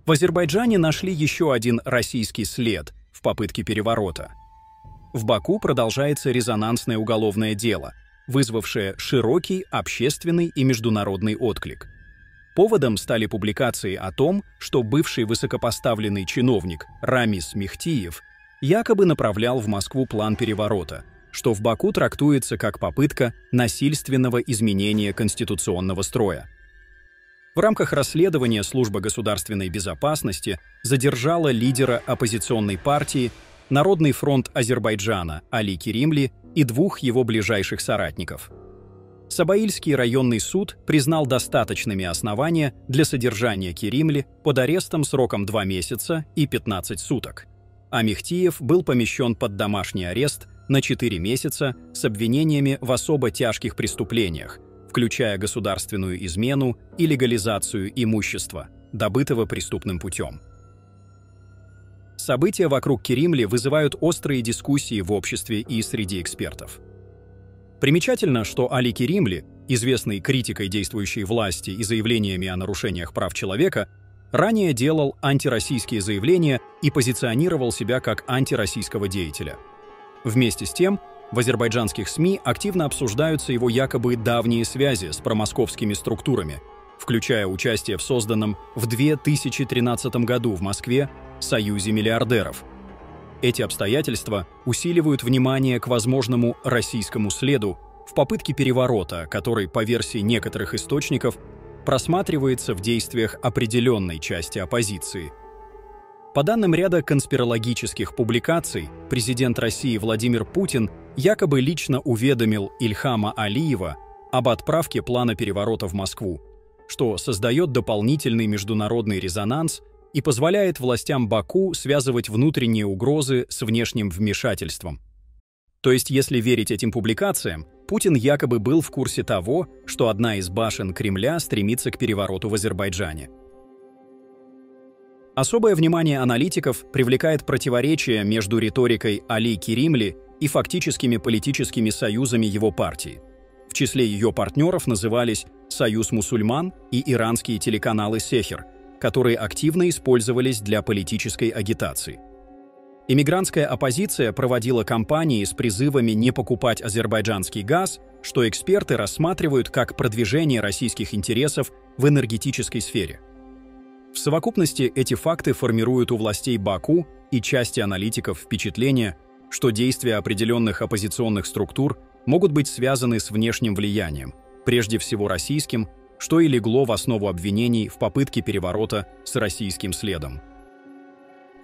В Азербайджане нашли еще один российский след в попытке переворота. В Баку продолжается резонансное уголовное дело, вызвавшее широкий общественный и международный отклик. Поводом стали публикации о том, что бывший высокопоставленный чиновник Рамис Мехтиев якобы направлял в Москву план переворота, что в Баку трактуется как попытка насильственного изменения конституционного строя. В рамках расследования Служба государственной безопасности задержала лидера оппозиционной партии Народный фронт Азербайджана Али Керимли и двух его ближайших соратников. Сабаильский районный суд признал достаточными основания для содержания Керимли под арестом сроком 2 месяца и 15 суток, а Мехтиев был помещен под домашний арест на 4 месяца с обвинениями в особо тяжких преступлениях, включая государственную измену и легализацию имущества, добытого преступным путем. События вокруг Керимли вызывают острые дискуссии в обществе и среди экспертов. Примечательно, что Али Керимли, известный критикой действующей власти и заявлениями о нарушениях прав человека, ранее делал антироссийские заявления и позиционировал себя как антироссийского деятеля. Вместе с тем, в азербайджанских СМИ активно обсуждаются его якобы давние связи с промосковскими структурами, включая участие в созданном в 2013 году в Москве Союзе миллиардеров. Эти обстоятельства усиливают внимание к возможному российскому следу в попытке переворота, который, по версии некоторых источников, просматривается в действиях определенной части оппозиции. По данным ряда конспирологических публикаций, президент России Владимир Путин якобы лично уведомил Ильхама Алиева об отправке плана переворота в Москву, что создает дополнительный международный резонанс и позволяет властям Баку связывать внутренние угрозы с внешним вмешательством. То есть, если верить этим публикациям, Путин якобы был в курсе того, что одна из башен Кремля стремится к перевороту в Азербайджане. Особое внимание аналитиков привлекает противоречие между риторикой Али Керимли и фактическими политическими союзами его партии. В числе ее партнеров назывались «Союз мусульман» и иранские телеканалы «Сехер», которые активно использовались для политической агитации. Иммигрантская оппозиция проводила кампании с призывами не покупать азербайджанский газ, что эксперты рассматривают как продвижение российских интересов в энергетической сфере. В совокупности эти факты формируют у властей Баку и части аналитиков впечатление, что действия определенных оппозиционных структур могут быть связаны с внешним влиянием, прежде всего российским, что и легло в основу обвинений в попытке переворота с российским следом.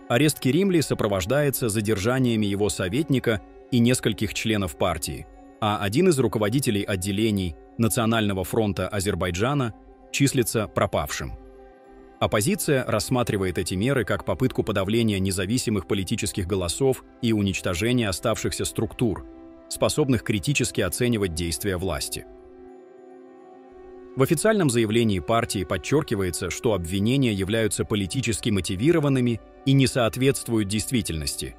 Арест Керимли сопровождается задержаниями его советника и нескольких членов партии, а один из руководителей отделений Национального фронта Азербайджана числится пропавшим. Оппозиция рассматривает эти меры как попытку подавления независимых политических голосов и уничтожения оставшихся структур, способных критически оценивать действия власти. В официальном заявлении партии подчеркивается, что обвинения являются политически мотивированными и не соответствуют действительности,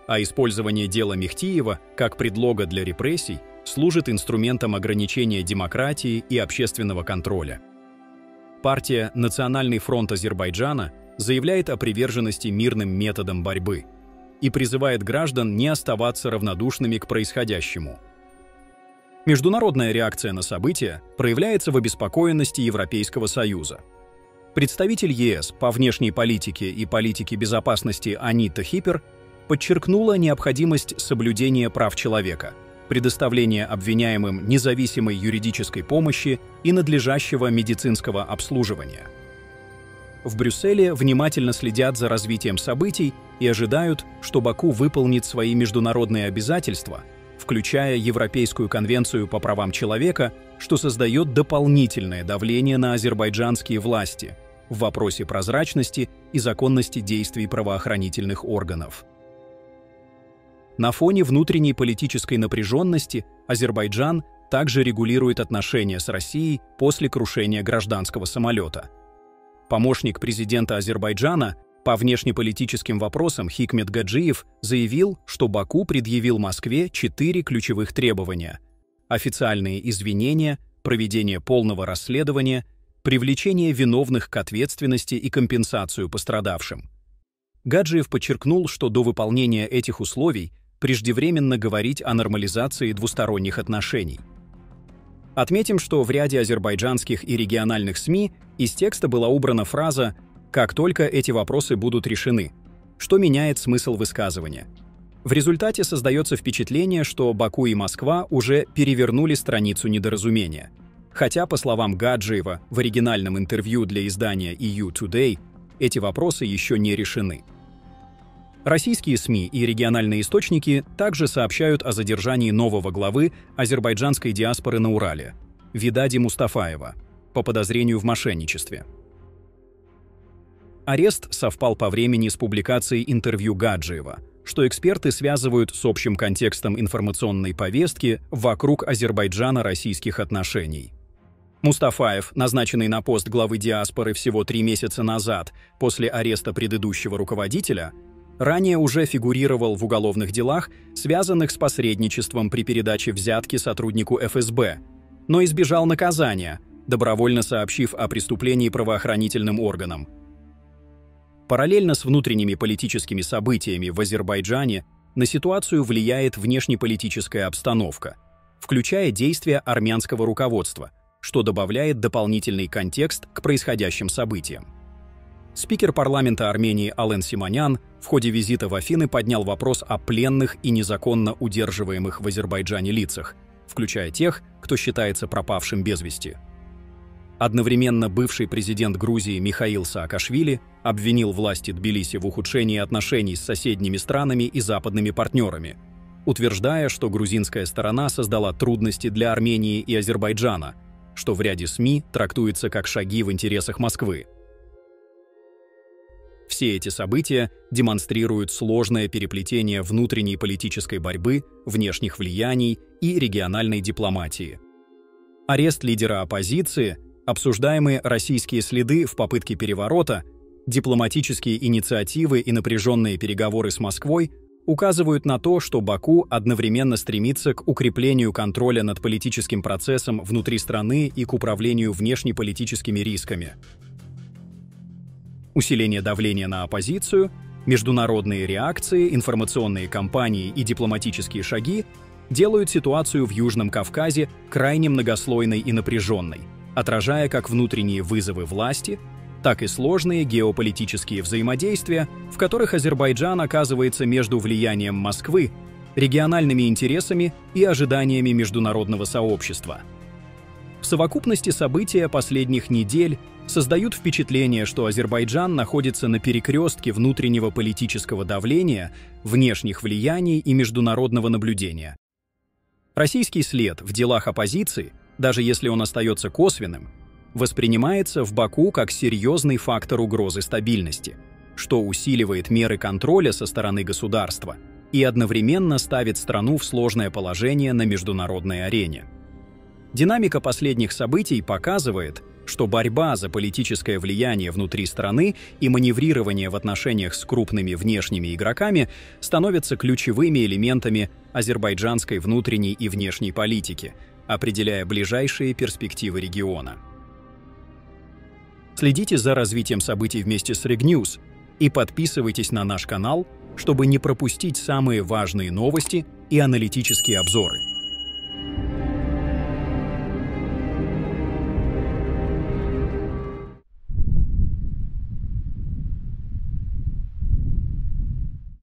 а использование дела Мехтиева как предлога для репрессий служит инструментом ограничения демократии и общественного контроля. Партия «Национальный фронт Азербайджана» заявляет о приверженности мирным методам борьбы и призывает граждан не оставаться равнодушными к происходящему. Международная реакция на события проявляется в обеспокоенности Европейского Союза. Представитель ЕС по внешней политике и политике безопасности Анита Хиппер подчеркнула необходимость соблюдения прав человека, предоставления обвиняемым независимой юридической помощи и надлежащего медицинского обслуживания. В Брюсселе внимательно следят за развитием событий и ожидают, что Баку выполнит свои международные обязательства, включая Европейскую конвенцию по правам человека, что создает дополнительное давление на азербайджанские власти в вопросе прозрачности и законности действий правоохранительных органов. На фоне внутренней политической напряженности Азербайджан также регулирует отношения с Россией после крушения гражданского самолета. Помощник президента Азербайджана по внешнеполитическим вопросам Хикмет Гаджиев заявил, что Баку предъявил Москве 4 ключевых требования: официальные извинения, проведение полного расследования, привлечение виновных к ответственности и компенсацию пострадавшим. Гаджиев подчеркнул, что до выполнения этих условий преждевременно говорить о нормализации двусторонних отношений. Отметим, что в ряде азербайджанских и региональных СМИ из текста была убрана фраза «как только эти вопросы будут решены», что меняет смысл высказывания. В результате создается впечатление, что Баку и Москва уже перевернули страницу недоразумения. Хотя, по словам Гаджиева, в оригинальном интервью для издания EU Today эти вопросы еще не решены. Российские СМИ и региональные источники также сообщают о задержании нового главы азербайджанской диаспоры на Урале, Видади Мустафаева, по подозрению в мошенничестве. Арест совпал по времени с публикацией интервью Гаджиева, что эксперты связывают с общим контекстом информационной повестки вокруг Азербайджано-российских отношений. Мустафаев, назначенный на пост главы диаспоры всего 3 месяца назад после ареста предыдущего руководителя, ранее уже фигурировал в уголовных делах, связанных с посредничеством при передаче взятки сотруднику ФСБ, но избежал наказания, добровольно сообщив о преступлении правоохранительным органам. Параллельно с внутренними политическими событиями в Азербайджане на ситуацию влияет внешнеполитическая обстановка, включая действия армянского руководства, что добавляет дополнительный контекст к происходящим событиям. Спикер парламента Армении Ален Симонян в ходе визита в Афины поднял вопрос о пленных и незаконно удерживаемых в Азербайджане лицах, включая тех, кто считается пропавшим без вести. Одновременно бывший президент Грузии Михаил Саакашвили обвинил власти Тбилиси в ухудшении отношений с соседними странами и западными партнерами, утверждая, что грузинская сторона создала трудности для Армении и Азербайджана, что в ряде СМИ трактуется как шаги в интересах Москвы. Все эти события демонстрируют сложное переплетение внутренней политической борьбы, внешних влияний и региональной дипломатии. Арест лидера оппозиции, обсуждаемые российские следы в попытке переворота, дипломатические инициативы и напряженные переговоры с Москвой указывают на то, что Баку одновременно стремится к укреплению контроля над политическим процессом внутри страны и к управлению внешнеполитическими рисками. Усиление давления на оппозицию, международные реакции, информационные кампании и дипломатические шаги делают ситуацию в Южном Кавказе крайне многослойной и напряженной, отражая как внутренние вызовы власти, так и сложные геополитические взаимодействия, в которых Азербайджан оказывается между влиянием Москвы, региональными интересами и ожиданиями международного сообщества. В совокупности события последних недель создают впечатление, что Азербайджан находится на перекрестке внутреннего политического давления, внешних влияний и международного наблюдения. Российский след в делах оппозиции, даже если он остается косвенным, воспринимается в Баку как серьезный фактор угрозы стабильности, что усиливает меры контроля со стороны государства и одновременно ставит страну в сложное положение на международной арене. Динамика последних событий показывает, что борьба за политическое влияние внутри страны и маневрирование в отношениях с крупными внешними игроками становятся ключевыми элементами азербайджанской внутренней и внешней политики, определяя ближайшие перспективы региона. Следите за развитием событий вместе с Регньюз и подписывайтесь на наш канал, чтобы не пропустить самые важные новости и аналитические обзоры.